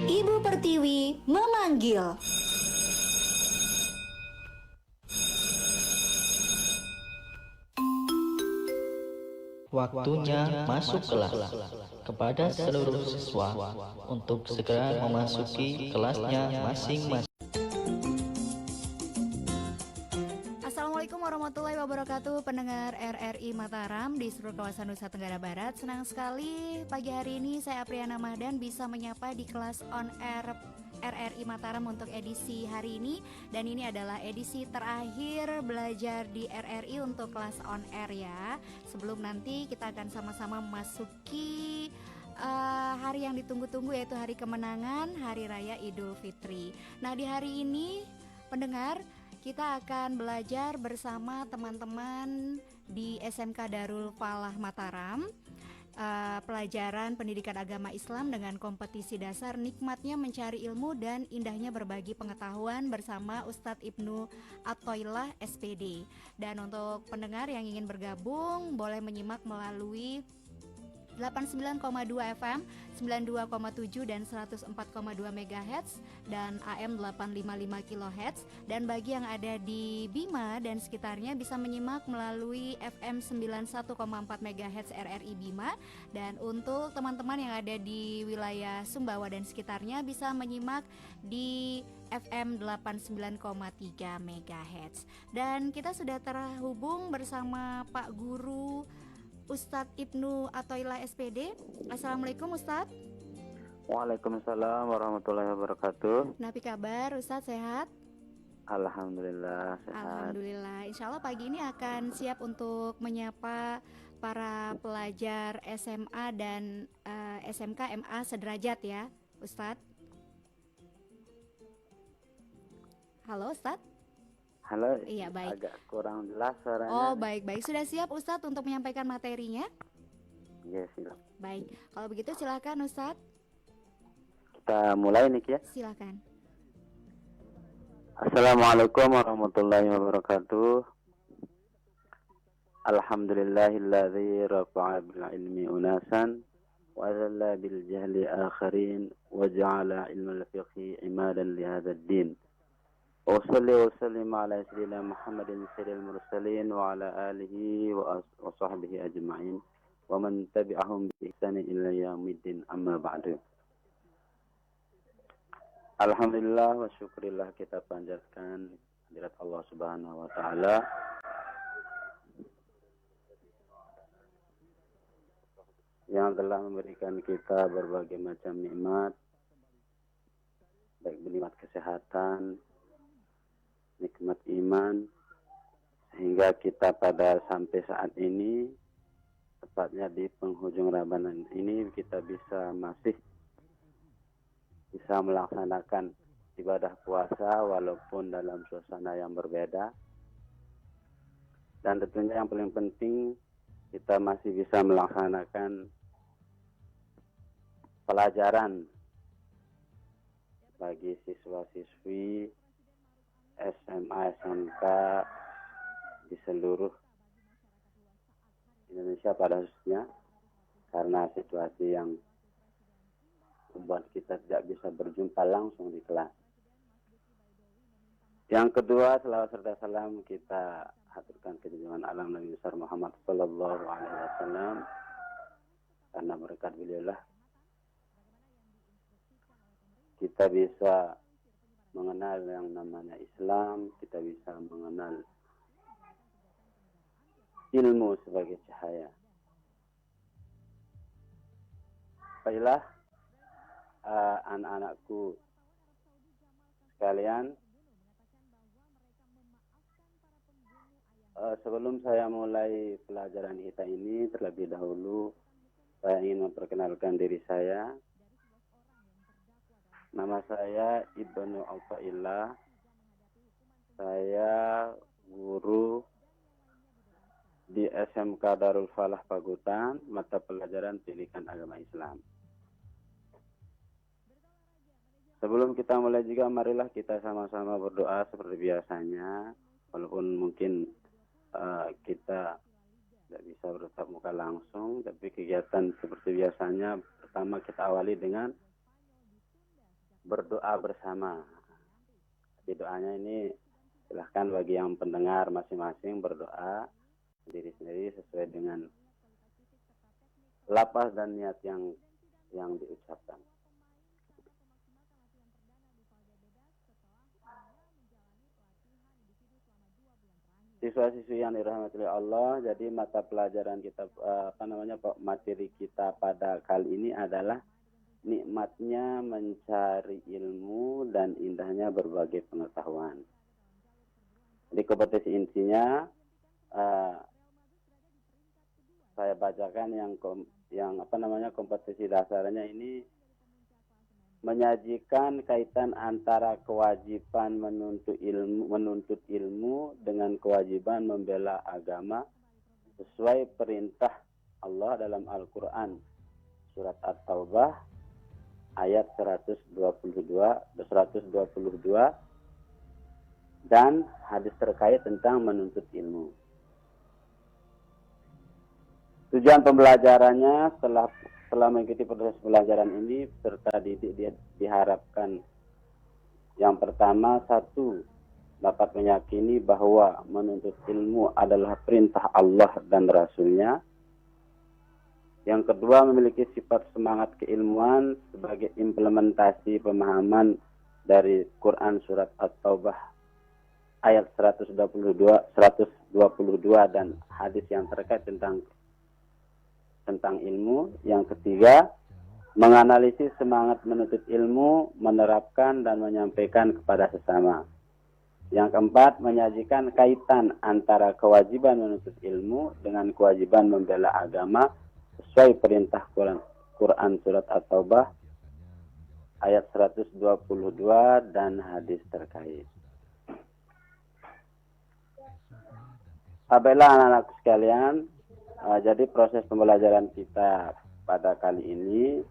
Ibu Pertiwi memanggil. Waktunya masuk kelas. Kepada seluruh siswa untuk segera memasuki kelasnya masing-masing. Assalamualaikum warahmatullahi wabarakatuh, pendengar RRI Mataram di seluruh kawasan Nusa Tenggara Barat. Senang sekali pagi hari ini saya Apriana Mahdan bisa menyapa di kelas on air RRI Mataram untuk edisi hari ini. Dan ini adalah edisi terakhir belajar di RRI untuk kelas on air ya. Sebelum nanti kita akan sama-sama memasuki hari yang ditunggu-tunggu, yaitu hari kemenangan, Hari Raya Idul Fitri. Nah, di hari ini pendengar, kita akan belajar bersama teman-teman di SMK Darul Falah Mataram, pelajaran pendidikan agama Islam dengan kompetisi dasar nikmatnya mencari ilmu dan indahnya berbagi pengetahuan bersama Ustadz Ibnu Athoillah SPD. Dan untuk pendengar yang ingin bergabung boleh menyimak melalui 89,2 FM, 92,7 dan 104,2 MHz dan AM 855 kHz. Dan bagi yang ada di Bima dan sekitarnya bisa menyimak melalui FM 91,4 MHz RRI Bima. Dan untuk teman-teman yang ada di wilayah Sumbawa dan sekitarnya bisa menyimak di FM 89,3 MHz. Dan kita sudah terhubung bersama Pak Guru Ustadz Ibnu Athoillah SPD. Assalamualaikum Ustadz. Waalaikumsalam warahmatullahi wabarakatuh. Napi kabar Ustadz, sehat? Alhamdulillah sehat. Alhamdulillah. Insya Allah pagi ini akan siap untuk menyapa para pelajar SMA dan SMK MA sederajat ya Ustadz. Halo Ustadz. Halo. Iya, baik. Agak kurang jelas suaranya. Oh, baik-baik. Sudah siap Ustadz untuk menyampaikan materinya? Iya, silakan. Baik. Kalau begitu silakan Ustadz. Kita mulai nih ya. Silakan. Assalamualaikum warahmatullahi wabarakatuh. Alhamdulillahilladzi rafa'a bil ilmi unasan wa zalla bil jahli akharin wa ja'ala ilmal fiqhi imadan li hadzal din. وصلي وسلم على سيدنا محمد سيد المرسلين وعلى آله وصحبه أجمعين ومن تبعهم بإحسان إلى يوم الدين أما بعد. Alhamdulillah wa syukurillah, kita panjatkan hadirat Allah Subhanahu wa taala yang telah memberikan kita berbagai macam nikmat, baik nikmat kesehatan, nikmat iman, sehingga kita pada sampai saat ini, tepatnya di penghujung Ramadan ini, kita masih bisa melaksanakan ibadah puasa walaupun dalam suasana yang berbeda. Dan tentunya yang paling penting, kita masih bisa melaksanakan pelajaran bagi siswa-siswi SMA, SMK di seluruh Indonesia pada khususnya, karena situasi yang membuat kita tidak bisa berjumpa langsung di kelas. Yang kedua, selawat serta salam kita haturkan ke junjungan alam Nabi besar Muhammad sallallahu alaihi wasallam, karena berkat beliaulah kita bisa mengenal yang namanya Islam, kita bisa mengenal ilmu sebagai cahaya. Baiklah, anak-anakku sekalian, sebelum saya mulai pelajaran kita ini, terlebih dahulu saya ingin memperkenalkan diri saya. Nama saya Ibnu Athoillah. Saya guru di SMK Darul Falah Pagutan, mata pelajaran pendidikan agama Islam. Sebelum kita mulai juga, marilah kita sama-sama berdoa seperti biasanya, walaupun mungkin kita tidak bisa bertatap muka langsung, tapi kegiatan seperti biasanya pertama kita awali dengan berdoa bersama. Di doanya ini silahkan bagi yang pendengar masing-masing berdoa sendiri-sendiri sesuai dengan lafaz dan niat yang diucapkan. Siswa-siswi yang dirahmati oleh Allah, jadi mata pelajaran kita materi kita pada kali ini adalah nikmatnya mencari ilmu dan indahnya berbagai pengetahuan. Di kompetisi intinya saya bacakan kompetisi dasarnya ini menyajikan kaitan antara kewajiban menuntut ilmu dengan kewajiban membela agama sesuai perintah Allah dalam Al-Qur'an surat At-Taubah ayat 122 dan hadis terkait tentang menuntut ilmu. Tujuan pembelajarannya setelah mengikuti proses pelajaran ini serta didik diharapkan yang pertama, satu, dapat meyakini bahwa menuntut ilmu adalah perintah Allah dan Rasulnya. Yang kedua, memiliki sifat semangat keilmuan sebagai implementasi pemahaman dari Quran surat At-Taubah ayat 122 dan hadis yang terkait tentang ilmu. Yang ketiga, menganalisis semangat menuntut ilmu, menerapkan dan menyampaikan kepada sesama. Yang keempat, menyajikan kaitan antara kewajiban menuntut ilmu dengan kewajiban membela agama sesuai perintah Quran surat At-Taubah ayat 122 dan hadis terkait. Baiklah anak-anakku sekalian, jadi proses pembelajaran kita pada kali ini,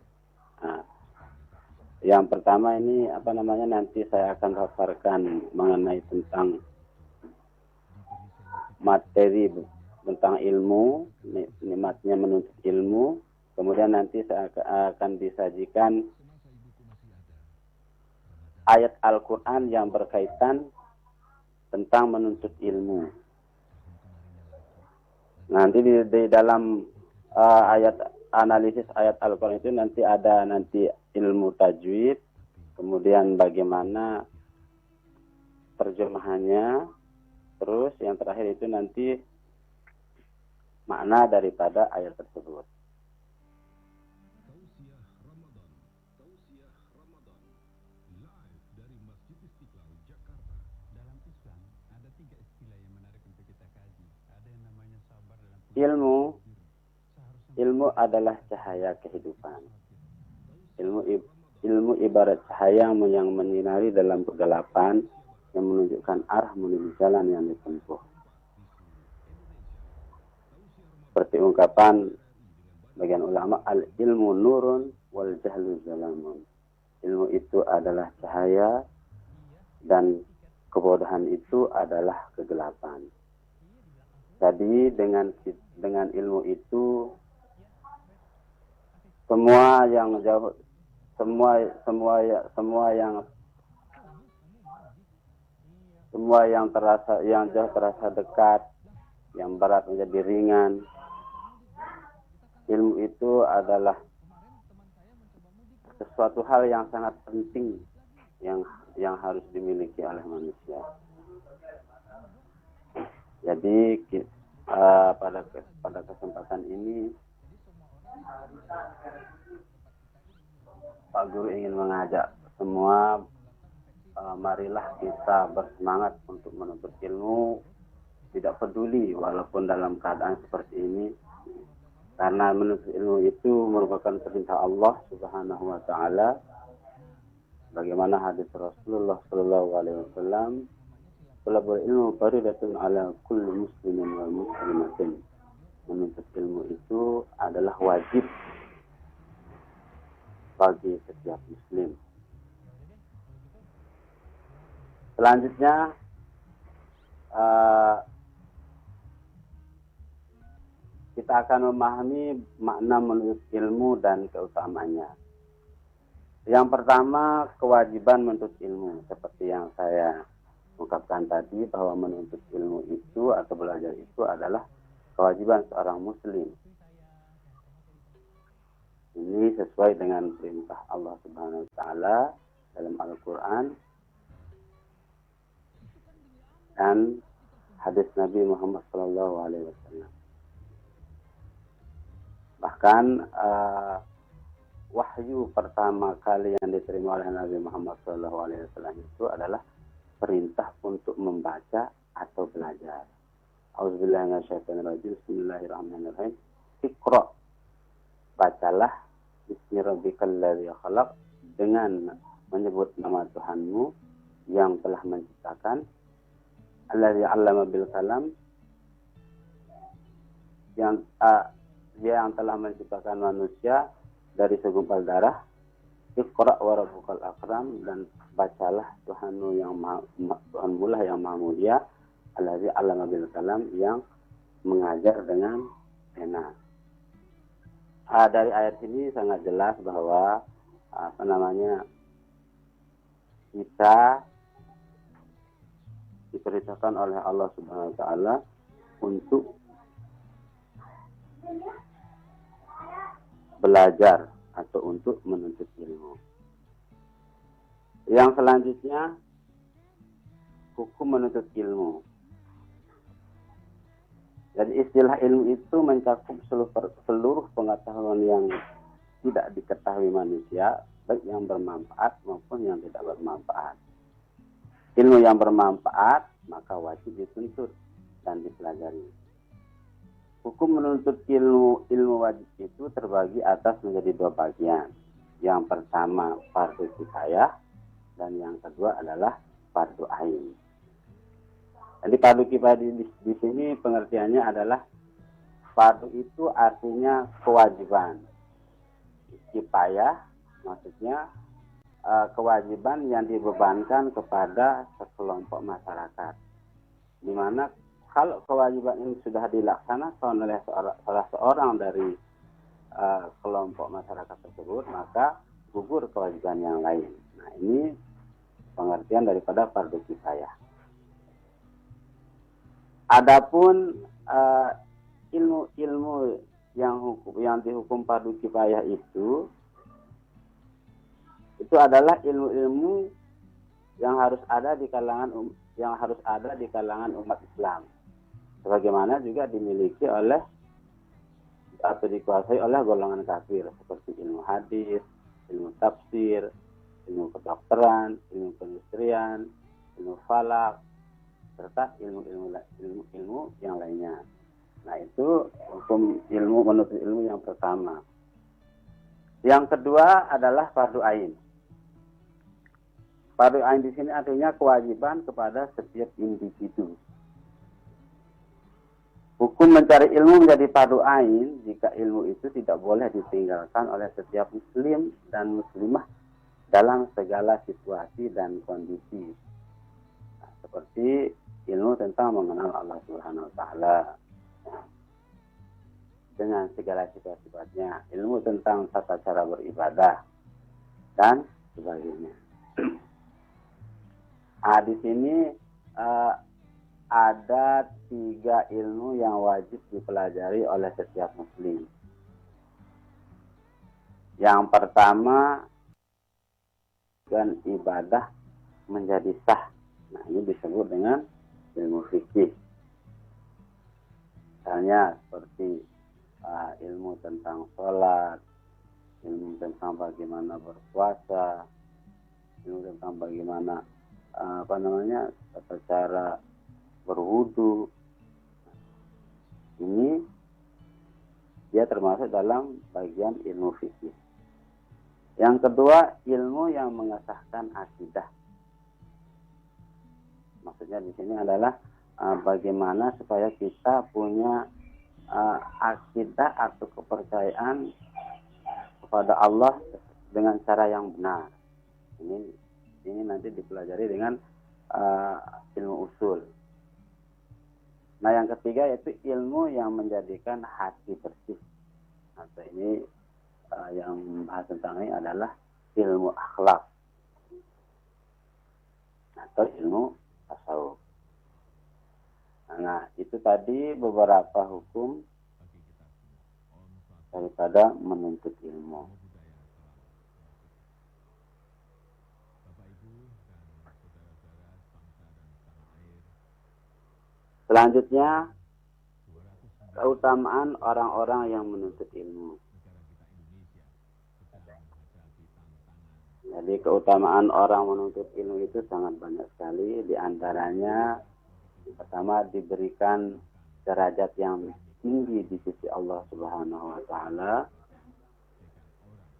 yang pertama ini nanti saya akan paparkan mengenai tentang materi tentang ilmu, nikmatnya menuntut ilmu. Kemudian nanti saya akan disajikan ayat Al-Quran yang berkaitan tentang menuntut ilmu. Nanti di dalam analisis ayat Al-Quran itu nanti ada ilmu tajwid, kemudian bagaimana terjemahannya, terus yang terakhir itu nanti makna daripada ayat tersebut. Ilmu adalah cahaya kehidupan. Ilmu ibarat cahaya yang menyinari dalam kegelapan, yang menunjukkan arah menuju jalan yang ditempuh. Seperti ungkapan bagian ulama, al-ilmu nurun wal jahlu zalamun. Ilmu itu adalah cahaya dan kebodohan itu adalah kegelapan. Jadi dengan ilmu itu semua yang jauh, semua yang jauh terasa dekat, yang berat menjadi ringan. Ilmu itu adalah sesuatu hal yang sangat penting yang harus dimiliki oleh manusia. Jadi pada kesempatan ini Pak Guru ingin mengajak semua, marilah kita bersemangat untuk menuntut ilmu, tidak peduli walaupun dalam keadaan seperti ini, karena menuntut ilmu itu merupakan perintah Allah Subhanahu wa taala. Bagaimana hadis Rasulullah sallallahu alaihi wasallam, "Talabul ilmu faridatun ala kulli muslimin wal muslimatin." Menuntut ilmu itu adalah wajib bagi setiap muslim. Selanjutnya kita akan memahami makna menuntut ilmu dan keutamanya. Yang pertama, kewajiban menuntut ilmu. Seperti yang saya ungkapkan tadi, bahwa menuntut ilmu itu atau belajar itu adalah kewajiban seorang muslim. Ini sesuai dengan perintah Allah Subhanahu wa taala dalam Al-Qur'an dan hadis Nabi Muhammad sallallahu alaihi wasallam. Bahkan wahyu pertama kali yang diterima oleh Nabi Muhammad sallallahu alaihi wasallam itu adalah perintah untuk membaca atau belajar. Auzubillahi minasyaitonirrajim. Bismillahirrahmanirrahim. Iqra. Bacalah bismi rabbikal ladzi khalaq, dengan menyebut nama Tuhanmu yang telah menciptakan. Alladzi 'allama bil kalam, yang dia yang telah menciptakan manusia dari segumpal darah. Iqra wa rabbukal akram, dan bacalah Tuhanmu yang Tuhanmu lah yang maha mulia. Alladzi 'allama bil kalam, yang mengajar dengan pena. Dari ayat ini sangat jelas bahwa kita diperintahkan oleh Allah Subhanahu wa taala untuk belajar atau untuk menuntut ilmu. Yang selanjutnya, hukum menuntut ilmu. Jadi istilah ilmu itu mencakup seluruh pengetahuan yang tidak diketahui manusia, baik yang bermanfaat maupun yang tidak bermanfaat. Ilmu yang bermanfaat maka wajib dituntut dan dipelajari. Hukum menuntut ilmu wajib itu terbagi atas menjadi dua bagian. Yang pertama fardu kifayah dan yang kedua adalah fardu ain. Jadi fardu kifayah di sini pengertiannya adalah fardu itu artinya kewajiban. Kifayah maksudnya kewajiban yang dibebankan kepada sekelompok masyarakat. Di mana kalau kewajiban ini sudah dilaksanakan oleh salah seorang dari kelompok masyarakat tersebut, maka gugur kewajiban yang lain. Nah, ini pengertian daripada fardu kifayah. Adapun ilmu-ilmu yang dihukum fardu kifayah itu adalah ilmu-ilmu yang harus ada di kalangan umat Islam. Sebagaimana juga dimiliki oleh atau dikuasai oleh golongan kafir seperti ilmu hadis, ilmu tafsir, ilmu kedokteran, ilmu pendustrian, ilmu falak, serta ilmu yang lainnya. Nah, itu hukum ilmu menuntut ilmu yang pertama. Yang kedua adalah fardu ain. Fardu ain di sini artinya kewajiban kepada setiap individu. Hukum mencari ilmu menjadi fardu ain jika ilmu itu tidak boleh ditinggalkan oleh setiap muslim dan muslimah dalam segala situasi dan kondisi. Nah, seperti ilmu tentang mengenal Allah Subhanahu wa taala dengan segala sifat-sifatnya, ilmu tentang tata cara beribadah dan sebagainya. Di sini ada 3 ilmu yang wajib dipelajari oleh setiap muslim. Yang pertama, dan ibadah menjadi sah. Nah, ini disebut dengan ilmu fikih. Misalnya seperti ilmu tentang sholat, ilmu tentang bagaimana berpuasa, ilmu tentang bagaimana tata cara berwudu. Ini dia termasuk dalam bagian ilmu fikih. Yang kedua, ilmu yang mengesahkan akidah. Maksudnya di sini adalah bagaimana supaya kita punya akidah atau kepercayaan kepada Allah dengan cara yang benar. Ini nanti dipelajari dengan ilmu usul. Nah, yang ketiga yaitu ilmu yang menjadikan hati bersih. Atau ini yang bahas tentang ini adalah ilmu akhlak atau ilmu tasawuf. Nah, itu tadi beberapa hukum daripada menuntut ilmu. Selanjutnya, keutamaan orang-orang yang menuntut ilmu. Jadi keutamaan orang menuntut ilmu itu sangat banyak sekali. Di antaranya, pertama diberikan derajat yang tinggi di sisi Allah Subhanahu wa taala.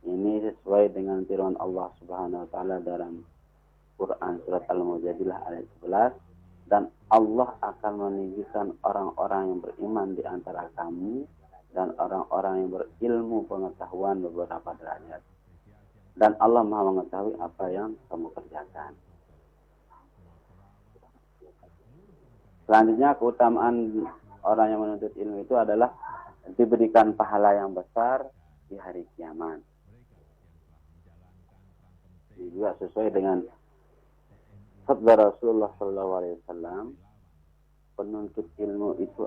Ini sesuai dengan firman Allah Subhanahu wa taala dalam Quran surat Al-Mujadilah ayat 11, dan Allah akan meninggikan orang-orang yang beriman di antara kamu dan orang-orang yang berilmu pengetahuan beberapa derajat. Dan Allah Maha mengetahui apa yang kamu kerjakan. Selanjutnya, keutamaan orang yang menuntut ilmu itu adalah diberikan pahala yang besar di hari kiamat. Ini juga sesuai dengan sabda Rasulullah SAW, penuntut ilmu itu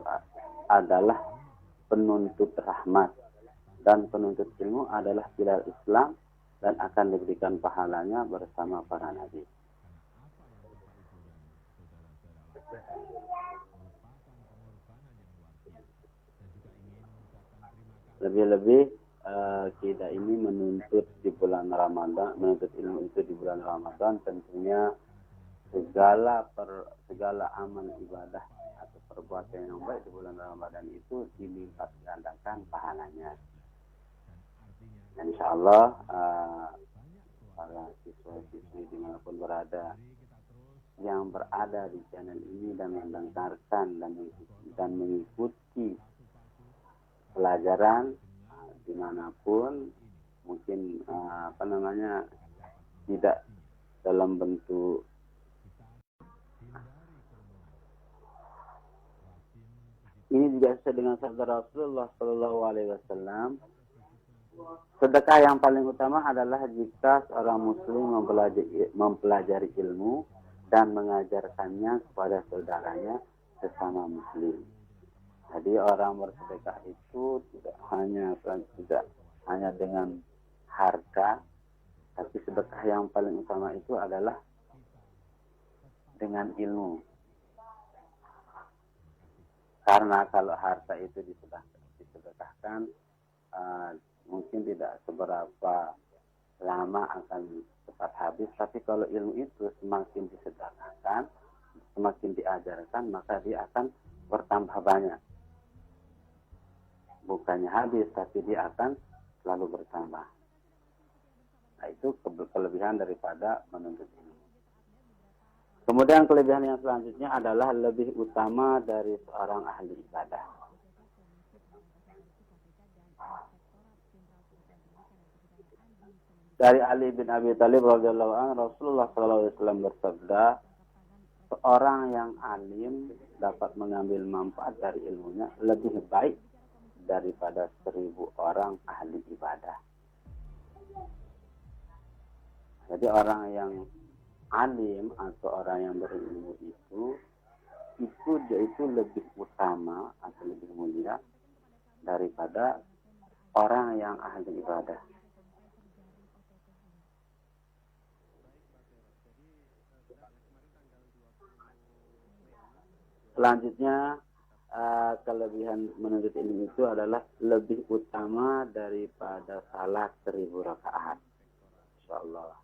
adalah penuntut rahmat, dan penuntut ilmu adalah pilar Islam dan akan diberikan pahalanya bersama para nabi. Lebih-lebih kita ini menuntut di bulan Ramadan, menuntut ilmu itu di bulan Ramadan, tentunya segala amal ibadah atau perbuatan yang baik di bulan Ramadan itu dilipat gandakan pahalanya. Dan insya Allah para siswa-siswi dimanapun berada yang berada di channel ini dan mendengarkan dan mengikuti pelajaran dimanapun, mungkin tidak dalam bentuk ini juga sesuai dengan sabda Rasulullah Shallallahu Alaihi Wasallam. Sedekah yang paling utama adalah jika seorang muslim mempelajari ilmu dan mengajarkannya kepada saudaranya sesama muslim. Jadi orang bersedekah itu tidak hanya dengan harta, tapi sedekah yang paling utama itu adalah dengan ilmu. Karena kalau harta itu disedekahkan, mungkin tidak seberapa lama akan cepat habis, tapi kalau ilmu itu semakin disedekahkan, semakin diajarkan, maka dia akan bertambah banyak. Bukannya habis, tapi dia akan selalu bertambah. Nah, itu kelebihan daripada menuntut ilmu. Kemudian kelebihan yang selanjutnya adalah lebih utama dari seorang ahli ibadah. Dari Ali bin Abi Thalib radhiyallahu anhu, Rasulullah sallallahu alaihi wasallam bersabda, seorang yang alim dapat mengambil manfaat dari ilmunya lebih baik daripada 1000 orang ahli ibadah. Jadi orang yang alim atau orang yang berilmu itu dia itu lebih utama atau lebih mulia daripada orang yang ahli ibadah. Selanjutnya, kelebihan menuntut ilmu itu adalah lebih utama daripada salat 1000 rakaat. Insyaallah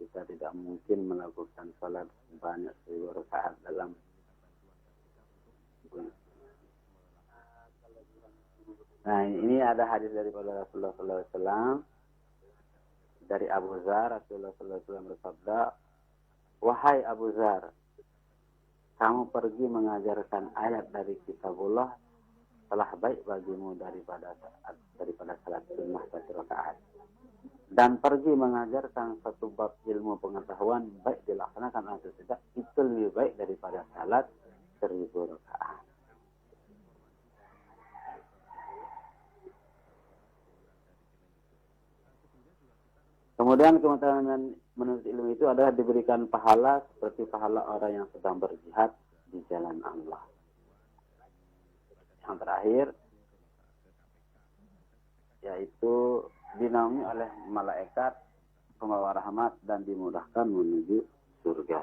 kita tidak mungkin melakukan salat banyak 1000 rakaat dalam bulan. Nah, ini ada hadis daripada Rasulullah sallallahu alaihi wasallam dari Abu Dzar. Rasulullah sallallahu alaihi wasallam bersabda, "Wahai Abu Dzar, kamu pergi mengajarkan ayat dari kitabullah telah baik bagimu daripada salat sunnah 1 rakaat. Dan pergi mengajarkan satu bab ilmu pengetahuan baik dilaksanakan atau tidak, itu lebih baik daripada salat 1000 rakaat. Kemudian keutamaan menuntut ilmu itu adalah diberikan pahala seperti pahala orang yang sedang berjihad di jalan Allah. Yang terakhir, yaitu dinaungi oleh malaikat pembawa rahmat dan dimudahkan menuju surga.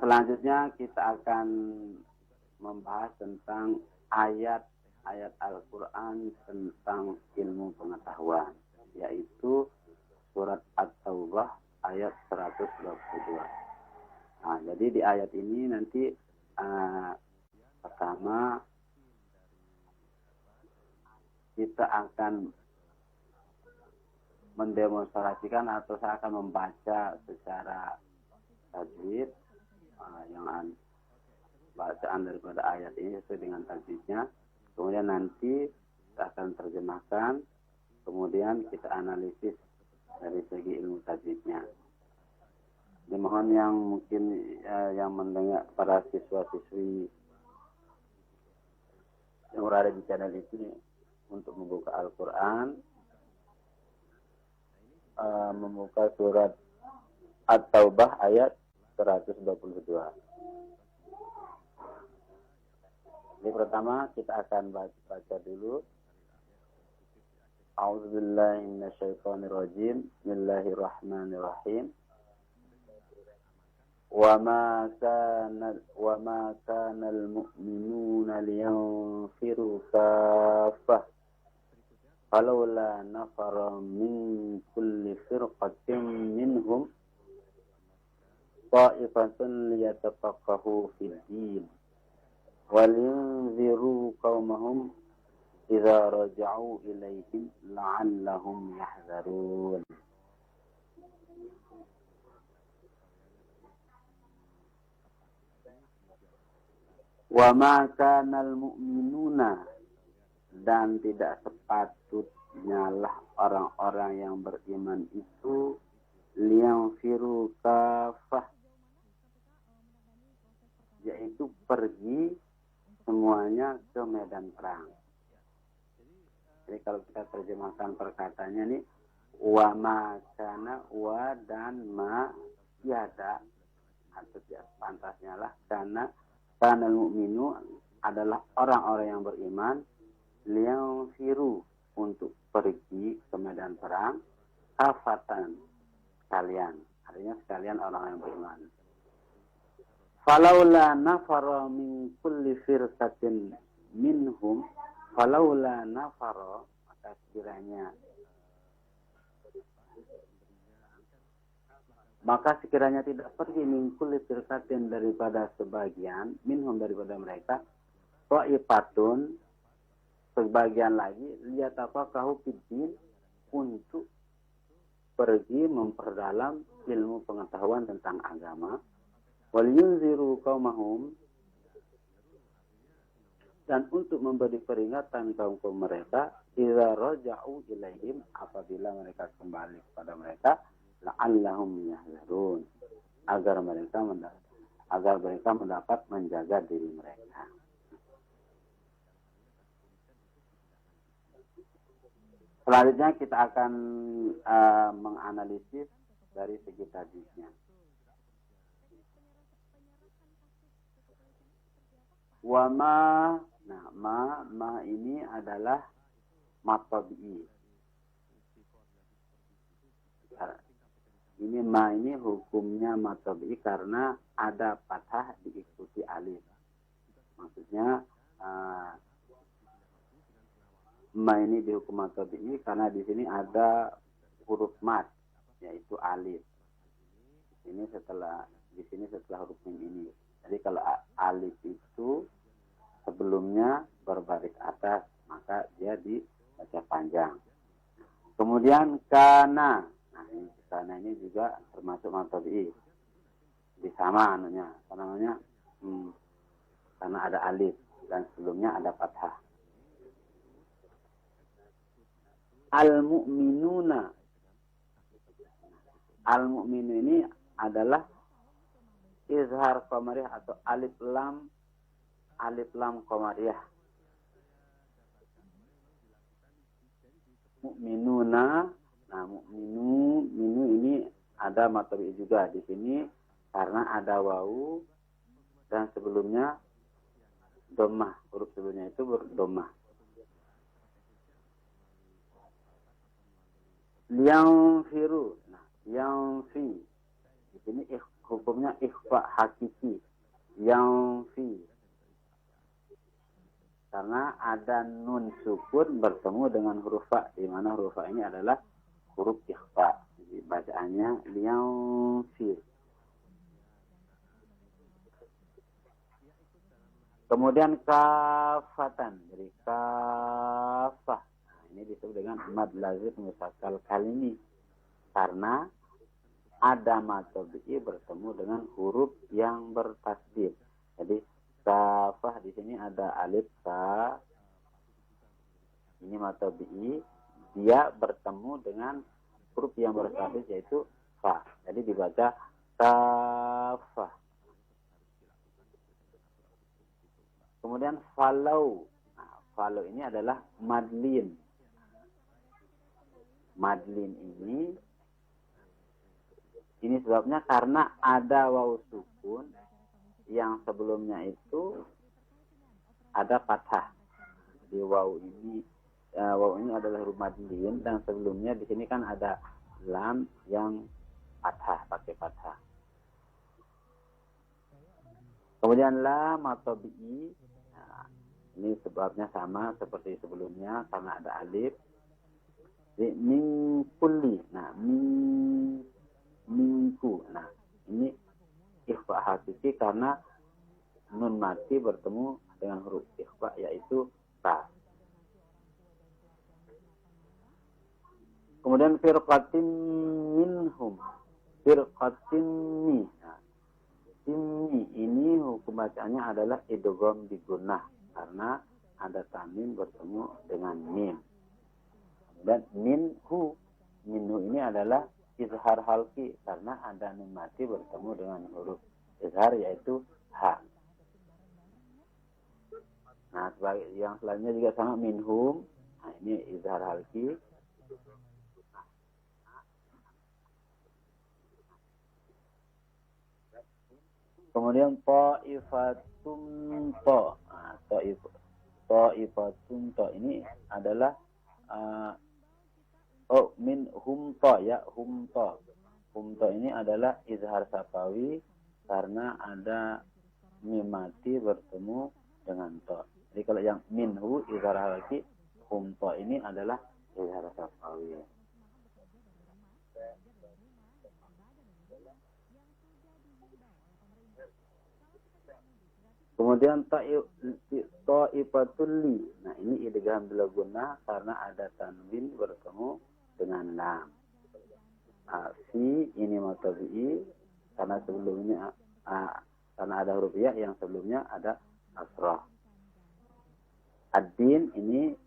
Selanjutnya kita akan membahas tentang ayat-ayat Al-Quran tentang ilmu pengetahuan, yaitu surat At-Taubah ayat 122. Nah, jadi di ayat ini nanti pertama kita akan mendemonstrasikan atau saya akan membaca secara tajwid yang bacaan daripada ayat ini sesuai dengan tajwidnya. Kemudian nanti kita akan terjemahkan, kemudian kita analisis dari segi ilmu tajwidnya. Dimohon yang mungkin yang mendengar para siswa-siswi yang berada di channel ini untuk membuka Al-Quran, membuka surat At-Taubah ayat 122. Jadi pertama kita akan baca dulu. A'udzubillahi minasyaitonirrajim. Bismillahirrahmanirrahim. Wa ma kana al-mu'minuna liyanfiru kaffah. Falawla nafara min kulli firqatin minhum ta'ifatun liyatafaqahu fid din. وَلِيُنذِرُوا قَوْمَهُمْ إِذَا رَجَعُوا إِلَيْهِمْ لَعَلَّهُمْ يَحْذَرُونَ. وَمَا كَانَ الْمُؤْمِنُونَ, dan tidak sepatutnya lah orang-orang yang beriman itu liyanfiru kafah, yaitu pergi semuanya ke medan perang. Jadi kalau kita terjemahkan perkataannya nih, wa ma kana, wa dan ma tiada, atau tidak pantasnya lah, karena kanal mu'minu adalah orang-orang yang beriman, liyanfiru untuk pergi ke medan perang, kafatan sekalian, artinya sekalian orang yang beriman. Falaula nafara min kulli firqatin minhum, falaula nafara, maka sekiranya tidak pergi min kulli firqatin daripada sebagian, minhum daripada mereka, ta'ifatun sebagian lagi, liyatafaqahu fiddin, untuk pergi memperdalam ilmu pengetahuan tentang agama. وَلْيُنْذِرُوا قَوْمَهُمْ, dan untuk memberi peringatan kaum-kaum mereka, إِذَا رَجَعُوا إِلَيْهِمْ, apabila mereka kembali kepada mereka, لَعَلَّهُمْ يَحْذَرُونَ, agar mereka mendapat menjaga diri mereka. Selanjutnya kita akan menganalisis dari segi tajwidnya. Wama, nah ma ini adalah matabi'i. Ini ma ini hukumnya matabi'i karena ada fathah diikuti alif. Maksudnya ma ini dihukum matabi'i karena di sini ada huruf mat, yaitu alif. Di sini setelah huruf mim ini. Jadi kalau alif itu sebelumnya berbaris atas, maka dia dibaca panjang. Kemudian kana, nah ini kana ini juga termasuk matabi'i. Disama anunya, namanya karena ada alif dan sebelumnya ada fathah. Al-mu'minuna, Al-mu'minu ini adalah izhar qamariyah atau alif lam qamariyah. Mu'minuna, nah minu ini ada materi juga di sini karena ada wawu dan sebelumnya dhammah, huruf sebelumnya itu berdomah. Yanfiru, nah yanfi di sini hukumnya ikhfa hakiki, yanfi karena ada nun sukun bertemu dengan huruf fa, di mana huruf fa ini adalah huruf ikhfa. Jadi bacaannya lianfir. Kemudian kafatan, jadi kafah. Nah, ini disebut dengan mad lazim musakkal kalimi karena ada mad tabi'i bertemu dengan huruf yang bertasdid. Jadi kafah di sini ada alif ta, ini mad tabi'i, dia bertemu dengan huruf yang bertasdid yaitu fa. Jadi dibaca kafah. Kemudian falau. Nah, falau ini adalah madlin. Madlin ini sebabnya karena ada wawu sukun yang sebelumnya itu ada fathah. Di wawu ini adalah huruf madlin dan sebelumnya di sini kan ada lam yang fathah, pakai fathah. Kemudian lam atau bi, nah, ini sebabnya sama seperti sebelumnya karena ada alif. Min kulli, nah minku, nah ini ikhfa hakiki karena nun mati bertemu dengan huruf ikhfa yaitu ta. Kemudian firqatin minhum, firqatin mi. Nah, mi ini hukum bacaannya adalah idgham di gunnah karena ada tanwin bertemu dengan mim. Dan minhu ini adalah izhar halki karena ada nun mati bertemu dengan huruf izhar yaitu ha. Nah, sebagai yang selanjutnya juga sama minhum. Nah, ini izhar halki. Kemudian ta'ifatum ta. Nah, ta'ifatum ta ini adalah min hum ta ya, hum ta. Hum ta ini adalah izhar safawi karena ada mim mati bertemu dengan ta. Jadi kalau yang minhu izhar halki, hum ta ini adalah izhar safawi. Kemudian ta'ifatul li. Nah, ini idgham bil gunnah karena ada tanwin bertemu dengan lam. Fi ini matabi'i karena sebelumnya karena ada huruf ya yang sebelumnya ada asrah. Ad-din ini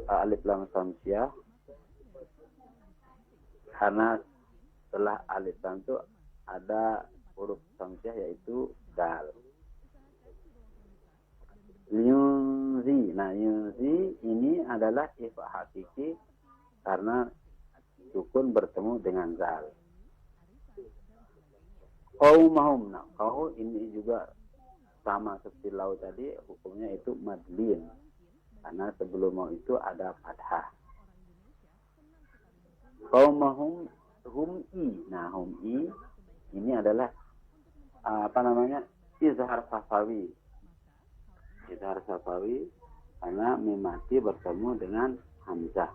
alif lam samsiah karena setelah alif lam itu ada huruf samsiah yaitu dal. Yunzi. Nah, yunzi ini adalah ikhfa hakiki karena sukun bertemu dengan zal. Qaumahum. Nah, qaum ini juga sama seperti lau tadi, hukumnya itu madlin karena sebelum mau itu ada fathah. Qaumahum hum'i. Nah, hum'i ini adalah izhar safawi. Izhar safawi karena mim mati bertemu dengan hamzah.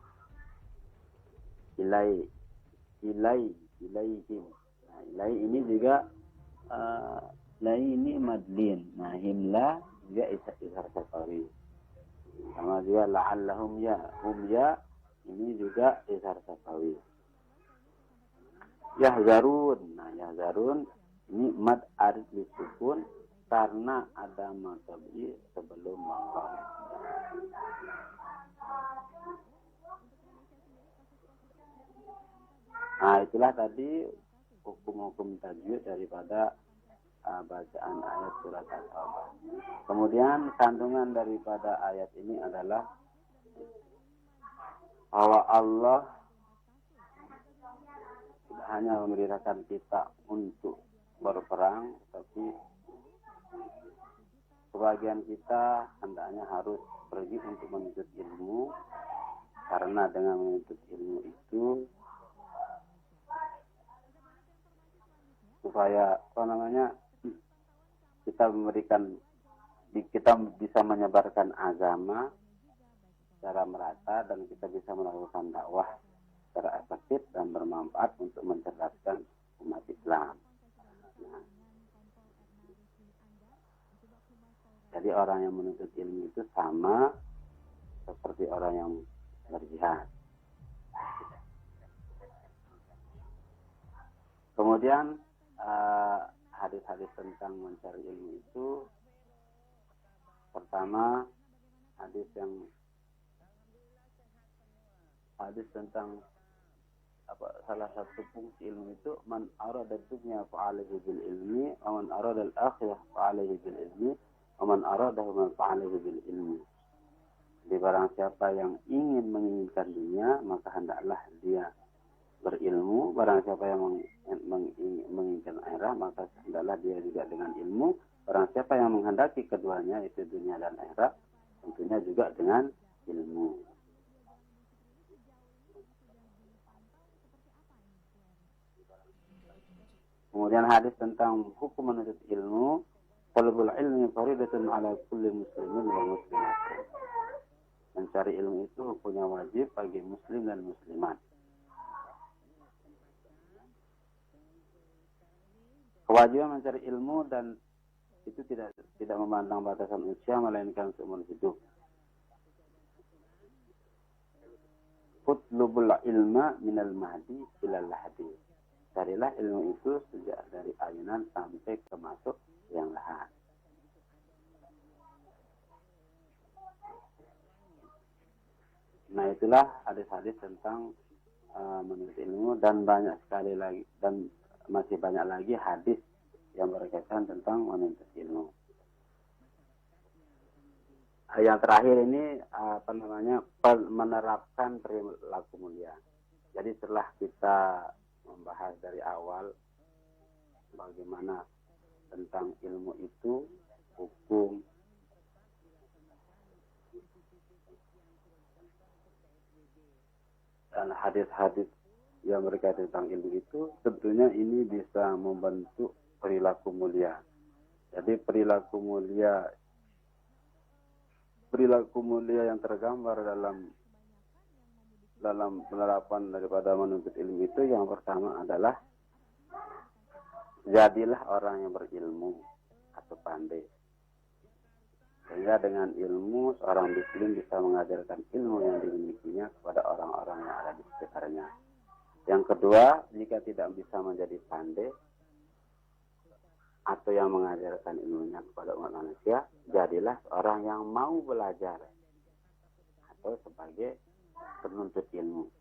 Ilaihim. Nah, ilai ini juga lai ini madlin. Nah, himla juga izhar safawi. Sama juga la'allahum ya, hum ya ini juga izhar safawi. Yahzarun. Nah, yahzarun ini mad arid disukun karena ada mad tabi'i sebelum maqam. Nah, itulah tadi hukum-hukum tajwid daripada bacaan ayat surat At-Taubah. Kemudian kandungan daripada ayat ini adalah bahwa Allah tidak hanya memerintahkan kita untuk berperang, tapi sebagian kita hendaknya harus pergi untuk menuntut ilmu, karena dengan menuntut ilmu itu supaya kita bisa menyebarkan agama secara merata dan kita bisa melakukan dakwah secara efektif dan bermanfaat untuk mencerdaskan umat Islam. Nah, jadi orang yang menuntut ilmu itu sama seperti orang yang berjihad. Kemudian hadis-hadis tentang mencari ilmu itu, pertama hadis tentang salah satu fungsi ilmu itu, man arada dunya fa'alaihi bil ilmi wa man arada al akhirah fa'alaihi bil ilmi wa man aradahu fa'alaihi bil ilmi. Jadi barang siapa yang menginginkan dunia, maka hendaklah dia berilmu. Barang siapa yang menginginkan akhirat, maka hendaklah dia juga dengan ilmu. Barang siapa yang menghendaki keduanya, itu dunia dan akhirat, tentunya juga dengan ilmu. Kemudian hadis tentang hukum menuntut ilmu, talabul ilmi faridatun ala kulli muslimin wa muslimat. Mencari ilmu itu hukumnya wajib bagi muslim dan muslimat. Kewajiban mencari ilmu dan itu tidak memandang batasan usia, melainkan seumur hidup. Utlubul ilma minal mahdi ilal lahdi. Carilah ilmu itu sejak dari ayunan sampai ke masuk yang lahat. Nah, itulah hadis-hadis tentang menuntut ilmu, dan banyak sekali lagi, dan masih banyak lagi hadis yang berkaitan tentang menuntut ilmu. Yang terakhir ini menerapkan perilaku mulia. Jadi setelah kita membahas dari awal bagaimana tentang ilmu itu, hukum, dan hadis-hadis yang berkaitan tentang ilmu itu, tentunya ini bisa membentuk perilaku mulia. Jadi perilaku mulia yang tergambar dalam penerapan daripada menuntut ilmu itu, yang pertama adalah jadilah orang yang berilmu atau pandai. Sehingga dengan ilmu seorang muslim bisa mengajarkan ilmu yang dimilikinya kepada orang-orang yang ada di sekitarnya. Yang kedua, jika tidak bisa menjadi pandai atau yang mengajarkan ilmunya kepada umat manusia, jadilah seorang yang mau belajar atau sebagai penuntut ilmu.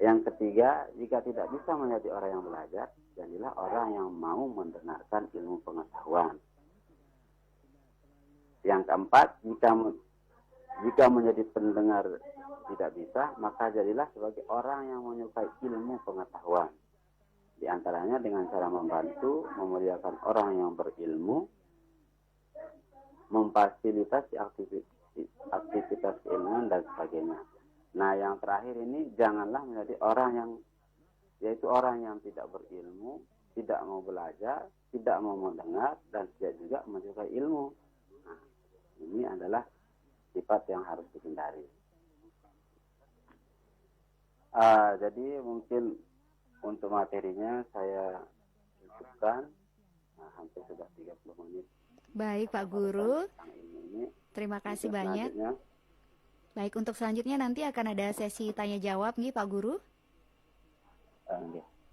Yang ketiga, jika tidak bisa menjadi orang yang belajar, jadilah orang yang mau mendengarkan ilmu pengetahuan. Yang keempat, jika menjadi pendengar tidak bisa, maka jadilah sebagai orang yang menyukai ilmu pengetahuan. Di antaranya dengan cara membantu, memuliakan orang yang berilmu, memfasilitasi aktivitas keilmuan dan sebagainya. Nah, yang terakhir ini, janganlah menjadi orang yang tidak berilmu, tidak mau belajar, tidak mau mendengar, dan tidak juga menyukai ilmu. Nah, ini adalah sifat yang harus dihindari. Jadi mungkin untuk materinya saya cukupkan. Hampir sudah 30 menit. Baik Pak Guru, terima kasih banyak. Baik, untuk selanjutnya nanti akan ada sesi tanya jawab nih Pak Guru.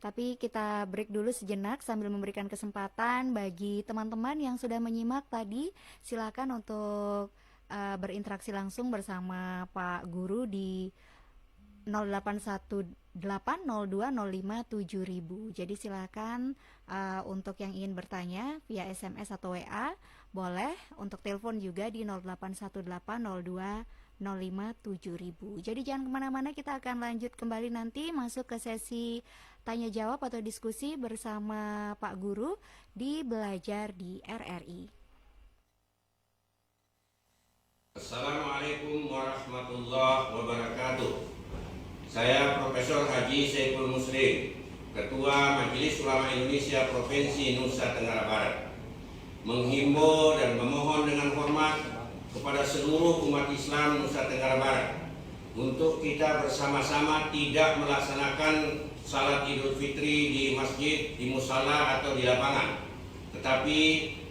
Tapi kita break dulu sejenak sambil memberikan kesempatan bagi teman-teman yang sudah menyimak tadi. Silakan untuk berinteraksi langsung bersama Pak Guru di 0812057000. Jadi silakan untuk yang ingin bertanya via SMS atau WA boleh, untuk telepon juga di 081802057000. Jadi jangan kemana-mana, kita akan lanjut kembali nanti masuk ke sesi tanya jawab atau diskusi bersama Pak Guru di Belajar di RRI. Assalamualaikum warahmatullahi wabarakatuh. Saya Profesor Haji Saiful Muslim, Ketua Majelis Ulama Indonesia Provinsi Nusa Tenggara Barat, menghimbau dan memohon dengan hormat kepada seluruh umat Islam Nusa Tenggara Barat untuk kita bersama-sama tidak melaksanakan salat Idul Fitri di masjid, di musala atau di lapangan, tetapi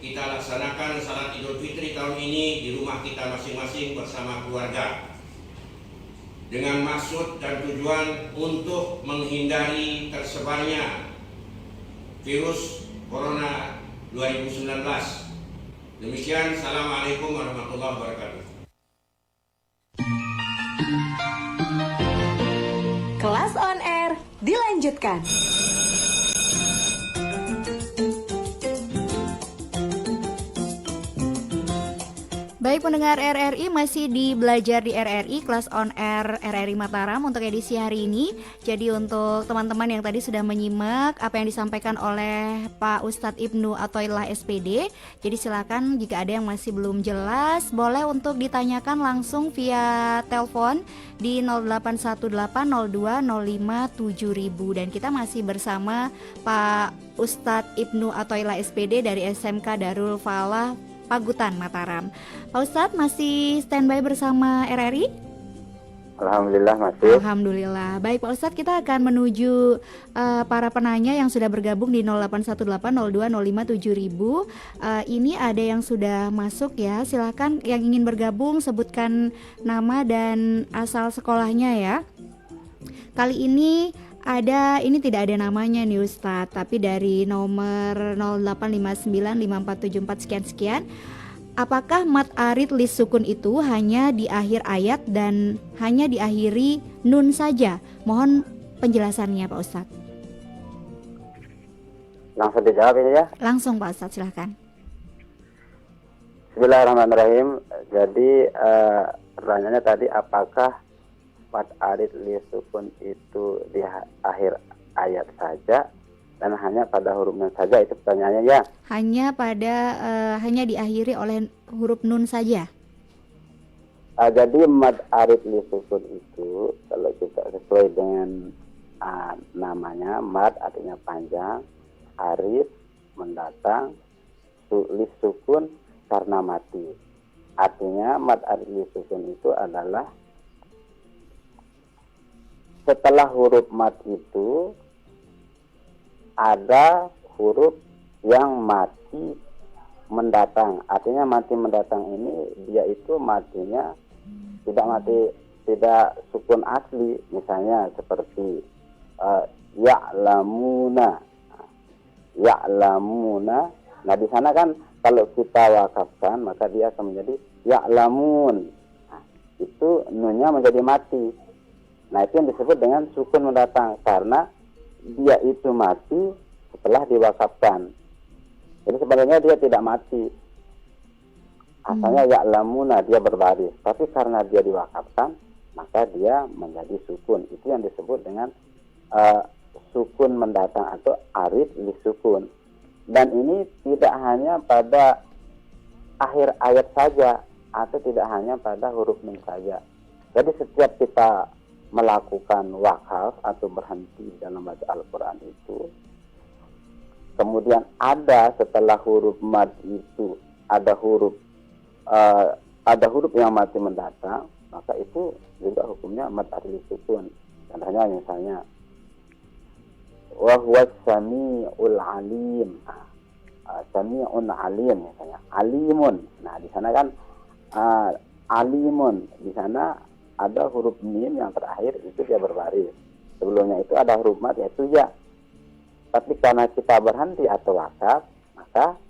kita laksanakan salat Idul Fitri tahun ini di rumah kita masing-masing bersama keluarga, dengan maksud dan tujuan untuk menghindari tersebarnya virus Corona 2019. Demikian, Assalamualaikum warahmatullahi wabarakatuh. Kelas on Air dilanjutkan. Baik pendengar RRI, masih di Belajar di RRI, kelas on air RRI Mataram untuk edisi hari ini. Jadi untuk teman-teman yang tadi sudah menyimak apa yang disampaikan oleh Pak Ustadz Ibnu Athoillah SPD, jadi silakan jika ada yang masih belum jelas boleh untuk ditanyakan langsung via telepon di 081802057000. Dan kita masih bersama Pak Ustadz Ibnu Athoillah SPD dari SMK Darul Falah Pagutan Mataram. Pak Ustadz masih standby bersama RRI? Alhamdulillah masih. Alhamdulillah. Baik Pak Ustadz, kita akan menuju para penanya yang sudah bergabung di 081802057000. Ini ada yang sudah masuk ya. Silakan yang ingin bergabung sebutkan nama dan asal sekolahnya ya. Kali ini tidak ada namanya nih Ustadz, tapi dari nomor 08595474 sekian. Apakah mad arid lis sukun itu hanya di akhir ayat dan hanya diakhiri nun saja? Mohon penjelasannya Pak Ustadz. Langsung dijawab ini ya. Langsung Pak Ustadz, silahkan. Bismillahirrahmanirrahim. Jadi pertanyaannya tadi, apakah mad arid li sukun itu di akhir ayat saja dan hanya pada huruf nun saja? Itu pertanyaannya ya. Hanya diakhiri oleh huruf nun saja. Jadi mad arid li sukun itu kalau kita sesuai dengan namanya, mad artinya panjang, arid mendatang, li sukun karena mati. Artinya mad arid li sukun itu adalah setelah huruf mad itu ada huruf yang mati mendatang. Artinya mati mendatang ini dia itu matinya tidak sukun asli. Misalnya seperti ya'lamuna. Nah di sana kan kalau kita wakafkan maka dia akan menjadi ya'lamun. Nah, itu nunnya menjadi mati. Nah itu yang disebut dengan sukun mendatang karena dia itu mati setelah diwakafkan. Jadi sebenarnya dia tidak mati. Asalnya ya'lamuna, dia berbaris. Tapi karena dia diwakafkan maka dia menjadi sukun. Itu yang disebut dengan sukun mendatang atau arid li sukun. Dan ini tidak hanya pada akhir ayat saja atau tidak hanya pada huruf nun saja. Jadi setiap kita melakukan wakaf atau berhenti dalam baca Al-Quran itu, kemudian ada setelah huruf mad itu ada huruf yang mati mendatang, maka itu juga hukumnya mad arid sukun. Contohnya misalnya wa huwas samiul alim, samiun alim misalnya, alimun. Nah di sana kan alimun, di sana ada huruf mim yang terakhir itu dia berbaris. Sebelumnya itu ada huruf mad yaitu ya. Tapi karena kita berhenti atau wakaf, maka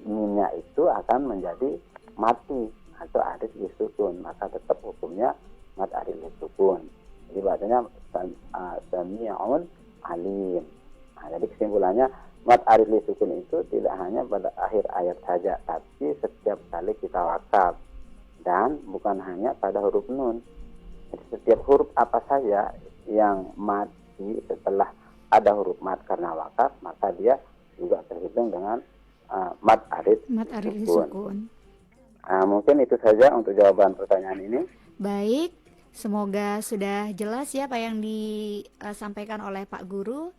mimnya itu akan menjadi mati atau arid li sukun, maka tetap hukumnya mad arid li sukun. Jadi bacanya sami'un alim. Nah, jadi kesimpulannya mad arid li sukun itu tidak hanya pada akhir ayat saja, tapi setiap kali kita wakaf, dan bukan hanya pada huruf nun. Jadi setiap huruf apa saja yang mati setelah ada huruf mad karena wakaf, maka dia juga terhitung dengan mad arid li sukun. Mungkin itu saja untuk jawaban pertanyaan ini. Baik, semoga sudah jelas ya Pak yang disampaikan oleh Pak Guru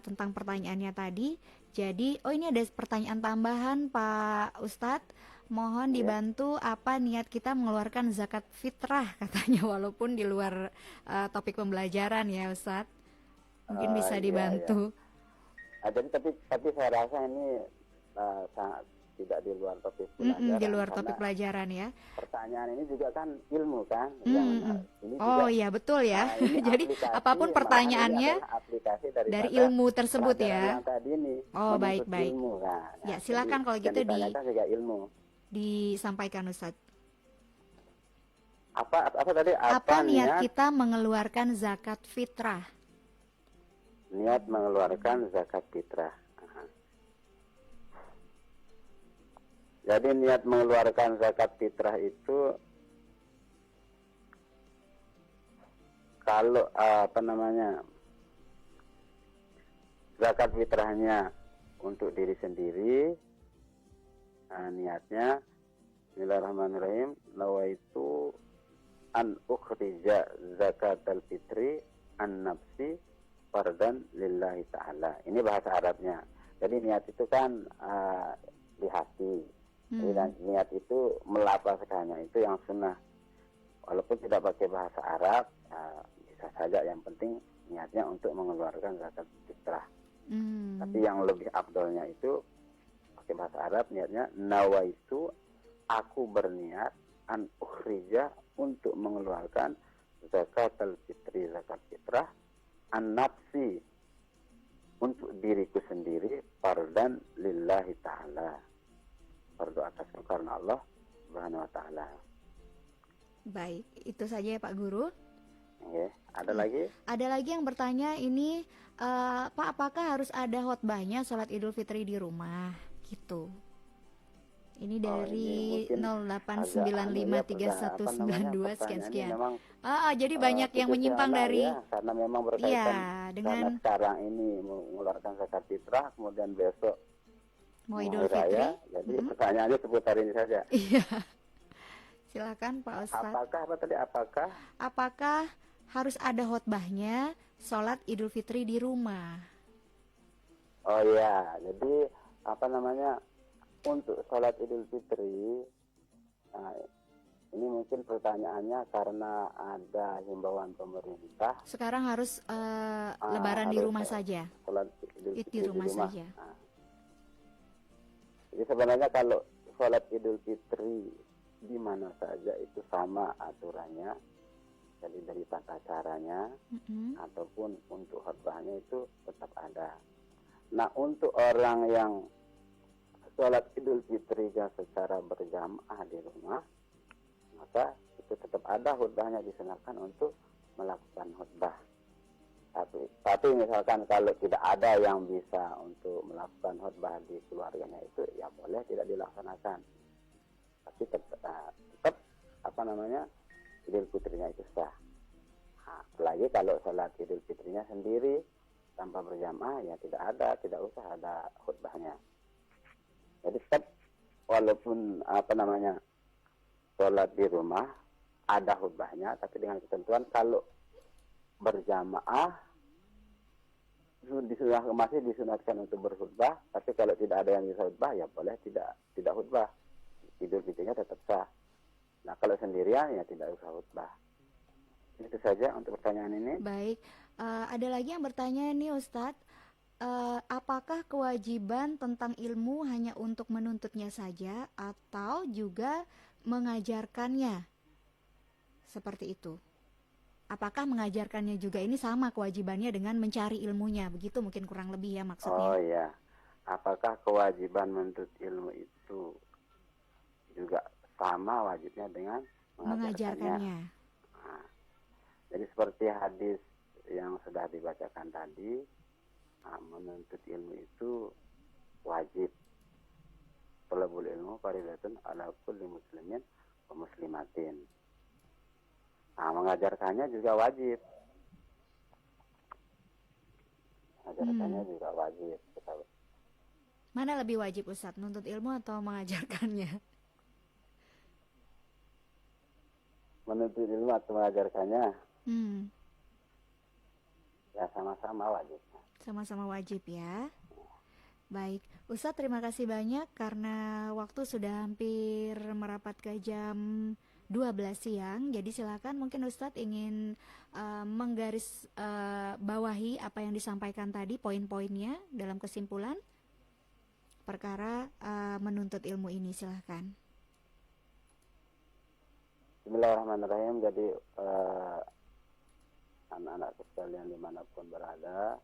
tentang pertanyaannya tadi. Jadi, ini ada pertanyaan tambahan Pak Ustadz. Mohon dibantu apa niat kita mengeluarkan zakat fitrah katanya, walaupun di luar topik pembelajaran ya Ustadz. Mungkin bisa dibantu. Jadi tapi saya rasa ini sangat tidak di luar topik pelajaran. Di luar topik pelajaran ya. Pertanyaan ini juga kan ilmu kan. Ini juga, iya betul ya. Jadi apapun pertanyaannya dari ilmu tersebut ya. Tadi ini baik. Ilmu, kan. Ya silakan kalau gitu juga ilmu. Disampaikan Ustadz. Apa tadi? Apa niat kita mengeluarkan zakat fitrah? Niat mengeluarkan zakat fitrah. Jadi niat mengeluarkan zakat fitrah itu kalau zakat fitrahnya untuk diri sendiri, niatnya Bismillahirrahmanirrahim, nawaitu an ukhrija zakatal fitri an nafsi fardan lillahi ta'ala. Ini bahasa Arabnya. Jadi niat itu kan di hati. Jadi niat itu melafazkannya itu yang sunnah. Walaupun tidak pakai bahasa Arab, bisa saja, yang penting niatnya untuk mengeluarkan zakat fitrah. Tapi yang lebih afdolnya itu pakai bahasa Arab, niatnya nawaitu, aku berniat an ukhrija, untuk mengeluarkan zakatul fitri, zakat fitrah, an nafsi, untuk diriku sendiri, fardan lillahi ta'ala, fardu atas karena Allah Subhanahu wa taala. Baik, itu saja ya Pak Guru. Ada lagi? Ada lagi yang bertanya ini, Pak, apakah harus ada khotbahnya sholat Idul Fitri di rumah? Gitu. Ini dari 08953192 sekian. Jadi banyak yang menyimpang dari karena memang berkaitan dengan sekarang ini mengeluarkan zakat fitrah, kemudian besok mau Idul Fitri. Jadi pertanyaannya seputar ini saja. Iya. Silakan Pak Ustadz. Apakah harus ada khotbahnya sholat Idul Fitri di rumah? Oh iya, jadi untuk sholat Idul Fitri, ini mungkin pertanyaannya karena ada himbauan pemerintah. Sekarang harus lebaran di rumah saja. Sholat Idul Fitri di rumah saja. Jadi sebenarnya kalau sholat Idul Fitri di mana saja itu sama aturannya. Jadi dari tata caranya ataupun untuk khutbahnya itu tetap ada. Nah, untuk orang yang sholat Idul Fitrinya secara berjamaah di rumah, maka itu tetap ada khutbahnya, disunahkan untuk melakukan khutbah. Tapi misalkan kalau tidak ada yang bisa untuk melakukan khutbah di keluarganya, itu ya boleh tidak dilaksanakan. Tapi tetap Idul Fitrinya itu sah. Apalagi kalau sholat Idul Fitrinya sendiri tanpa berjamaah, ya tidak usah ada khutbahnya. Jadi tetap walaupun sholat di rumah ada khutbahnya, tapi dengan ketentuan kalau berjamaah masih disunatkan untuk berkhutbah, tapi kalau tidak ada yang bisa khutbah, ya boleh tidak khutbah. Idul Fitrinya tetap sah. Nah, kalau sendirian ya tidak usah khutbah. Itu saja untuk pertanyaan ini. Baik, ada lagi yang bertanya nih Ustadz, apakah kewajiban tentang ilmu hanya untuk menuntutnya saja atau juga mengajarkannya? Seperti itu. Apakah mengajarkannya juga ini sama kewajibannya dengan mencari ilmunya? Begitu mungkin kurang lebih ya maksudnya. Oh iya. Apakah kewajiban menuntut ilmu itu juga sama wajibnya dengan mengajarkannya? Nah, jadi seperti hadis yang sudah dibacakan tadi, menuntut ilmu itu wajib. Talabul ilmu fardhatun ala kulli muslimin wa muslimatin. Mengajarkannya juga wajib. Mengajarkannya juga wajib. Mana lebih wajib Ustadz, nuntut ilmu atau mengajarkannya? Menuntut ilmu atau mengajarkannya? Ya sama-sama wajib. Sama-sama wajib ya. Baik, Ustadz terima kasih banyak karena waktu sudah hampir merapat ke jam 12 siang. Jadi silakan mungkin Ustadz ingin menggaris bawahi apa yang disampaikan tadi, poin-poinnya dalam kesimpulan perkara menuntut ilmu ini, silahkan. Bismillahirrahmanirrahim. Jadi anak-anak sekalian dimanapun berada,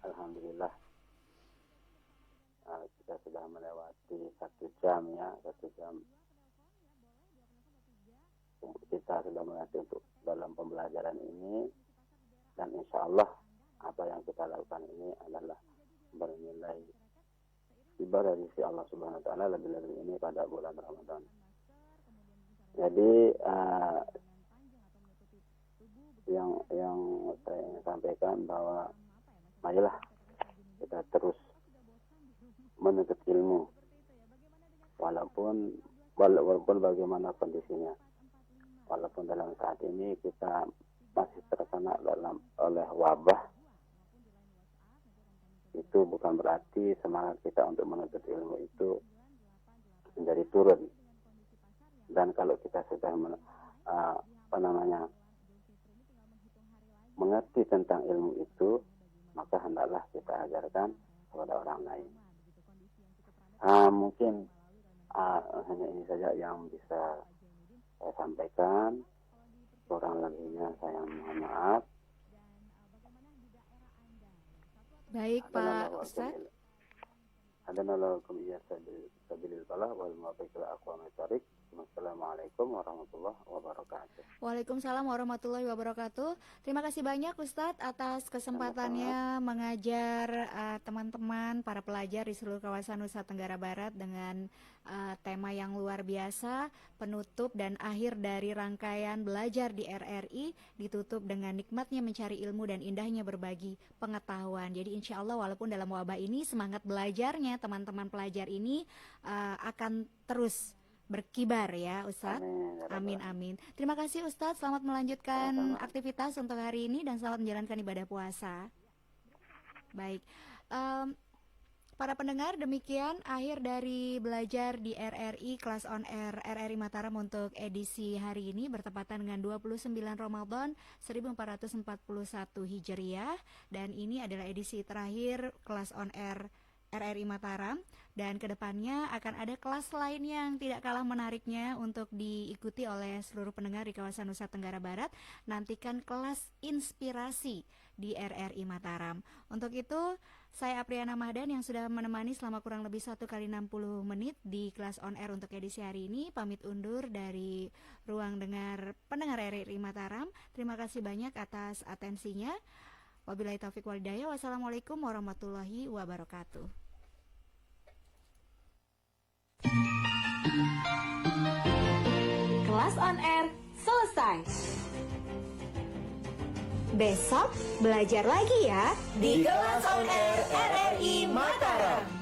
alhamdulillah kita sudah melewati 1 jam ya, 1 jam kita sudah melewati untuk dalam pembelajaran ini, dan insya Allah apa yang kita lakukan ini adalah bernilai ibadah dari si Allah Subhanahu Wa Taala, lebih-lebih ini pada bulan Ramadan. Jadi yang saya ingin sampaikan bahwa marilah kita terus menuntut ilmu walaupun bagaimana kondisinya, walaupun dalam saat ini kita masih terkena oleh wabah, itu bukan berarti semangat kita untuk menuntut ilmu itu menjadi turun. Dan kalau kita sudah mengerti tentang ilmu itu, maka hendaklah kita ajarkan kepada orang lain. Mungkin hanya ini saja yang bisa saya sampaikan. Kurang lebihnya saya mohon maaf. Baik Pak Ustadz. Adanallahu ya sabilil falah wal muwaffiq ila aqwamit thoriq. Wassalamualaikum warahmatullahi wabarakatuh. Waalaikumsalam warahmatullahi wabarakatuh. Terima kasih banyak Ustadz atas kesempatannya mengajar teman-teman para pelajar di seluruh kawasan Nusa Tenggara Barat dengan tema yang luar biasa, penutup dan akhir dari rangkaian belajar di RRI ditutup dengan nikmatnya mencari ilmu dan indahnya berbagi pengetahuan. Jadi insya Allah walaupun dalam wabah ini, semangat belajarnya teman-teman pelajar ini akan terus berkibar ya Ustadz. Amin, amin. Terima kasih Ustadz, selamat melanjutkan aktivitas untuk hari ini dan selamat menjalankan ibadah puasa. Baik, para pendengar, demikian akhir dari belajar di RRI Kelas On Air RRI Mataram untuk edisi hari ini bertepatan dengan 29 Ramadan 1441 Hijriah, dan ini adalah edisi terakhir Kelas On Air RRI Mataram, dan kedepannya akan ada kelas lain yang tidak kalah menariknya untuk diikuti oleh seluruh pendengar di kawasan Nusa Tenggara Barat. Nantikan kelas inspirasi di RRI Mataram. Untuk itu saya Apriana Mahdan yang sudah menemani selama kurang lebih 1 kali 60 menit di kelas on air untuk edisi hari ini pamit undur dari ruang dengar pendengar RRI Mataram. Terima kasih banyak atas atensinya. Wabillahi taufiq wal hidayah. Wassalamualaikum warahmatullahi wabarakatuh. Kelas on air selesai. Besok belajar lagi ya Di Kelas on Air RRI Mataram.